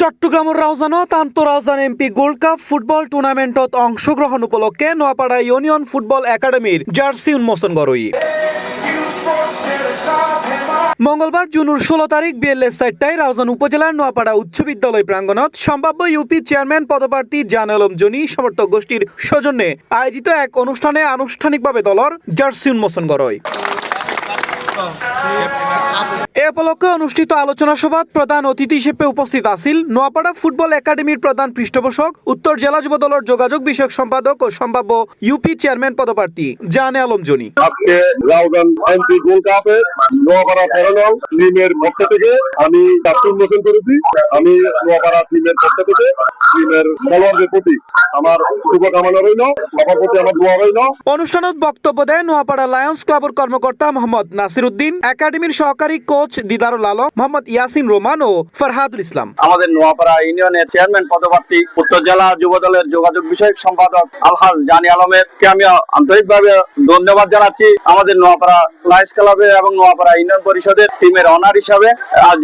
চট্টগ্রামের রাউজানত আন্তঃরাউজান MP gold cup football টুর্নামেন্টত অংশগ্রহণ উপলক্ষে নোয়াপাড়া ইউনিয়ন ফুটবল একাডেমির জার্সি উন্মোচন করই মঙ্গলবার জুনের 16 তারিখ বিএলএ 4টায় রাউজান উপজেলার নোয়াপাড়া উচ্চ বিদ্যালয় প্রাঙ্গণত সম্ভাব্য ইউপি চেয়ারম্যান পদপ্রার্থী জান আলম জনি সমর্থক গোষ্ঠীর সৌজন্যে আয়োজিত এক অনুষ্ঠানে আনুষ্ঠানিকভাবে দলর জার্সি উন্মোচন করয়। এ উপলক্ষে অনুষ্ঠিত আলোচনা সভাত প্রধান অতিথি হিসেবে উপস্থিত আছেন নোয়াপাড়া ফুটবল একাডেমির প্রধান পৃষ্ঠপোষক উত্তর জেলা যুব দলের যোগাযোগ বিষয়ক সম্পাদক ও সম্ভাব্য ইউপি চেয়ারম্যান পদপ্রার্থী জান আলম জনি। আজকে রাউজান এমপি গোল্ড কাপে নোয়াপাড়া 13 নং টিমের পক্ষ থেকে আমি জার্সি উন্মোচন করেছি। আমি নোয়াপাড়া টিমের পক্ষ থেকে টিমের খেলোয়াড়দের প্রতি আমার শুভকামনা রইল, সবার প্রতি আমার দোয়া রইল। অনুষ্ঠানত বক্তব্য দেন নোয়াপাড়া লায়ন্স ক্লাবের কর্মকর্তা মোহাম্মদ নাসির উদ্দিন, একাডেমির সহকারী কোচ দিদারুল আলম, মোহাম্মদ ইয়াসিন রোমান ও ফরহাদুল ইসলাম। আমাদের নোয়াপাড়া ইউনিয়নের চেয়ারম্যান পদপ্রার্থী উত্তর জেলা যুব দলের যোগাযোগ বিষয়ক সম্পাদক আলহাজ জানি আলমেরকে আমি আন্তরিকভাবে ধন্যবাদ জানাচ্ছি। আমাদের নোয়াপাড়া লায়ন্স ক্লাবে এবং নোয়াপাড়া ইউনিয়ন পরিষদের টিমের অনার হিসাবে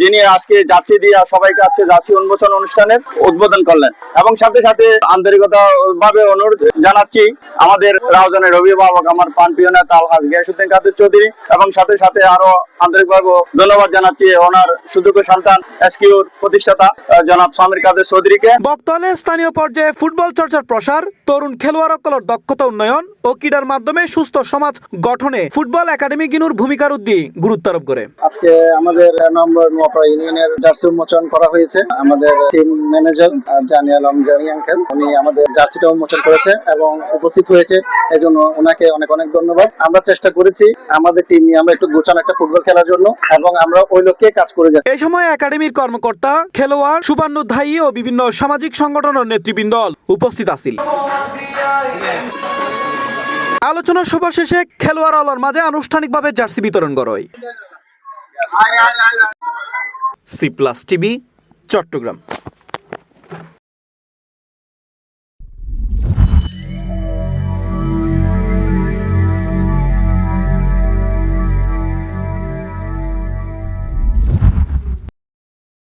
যিনি আজকে জার্সি দিয়ে সবাইকে আজকে জার্সি উন্মোচন অনুষ্ঠানের উদ্বোধন করলেন এবং সাথে সাথে আন্তরিকতা ভাবে অনুরোধ জানাচ্ছি আমাদের রাউজানের অভিভাবক আমার প্রাণপ্রিয় নেতা আলহাজ গিয়াসউদ্দিন কাদের চৌধুরী এবং সাথে সাথে আরো আন্তরিকভাবে ধন্যবাদ জানাচ্ছি ওনার সুযোগ্য সন্তান এসকিউর প্রতিষ্ঠাতা জনাব সামির কাদের চৌধুরীকে। বক্তব্যে স্থানীয় পর্যায়ে ফুটবল চর্চার প্রসার, তরুণ খেলোয়াড়সকলের দক্ষতা উন্নয়ন ও ক্রীড়ার মাধ্যমে সুস্থ সমাজ গঠনে ফুটবল একাডেমি গিনুর ভূমিকার উদ্দি গুরুত্ব আরোপ করে। আজকে আমাদের নম্বর নোয়াপাড়া ইউনিয়নের জার্সি উন্মোচন করা হয়েছে। আমাদের টিম ম্যানেজার জানি আলম জানি আঙ্কেল উনি আমাদের জার্সিটা উন্মোচন করেছে এবং উপস্থিত হয়েছে, এজন্য ওনাকে অনেক অনেক ধন্যবাদ। আমরা চেষ্টা করেছি আমাদের টিম নিয়ে আমরা একটু গোছানো একটা ফুটবল খেলার জন্য এবং আমরা ওই লক্ষ্যে কাজ করে যাচ্ছি। এই সময় একাডেমির কর্মকর্তা, খেলোয়াড়, শুভান্নুধ্যায়ী ও বিভিন্ন সামাজিক সংগঠনের নেতৃবৃন্দ উপস্থিত আছিল। আলোচনা সভা শেষে খেলোয়াড় অলর মাঝে আনুষ্ঠানিকভাবে জার্সি বিতরণ করা হয়। C plus TV, Chittagong.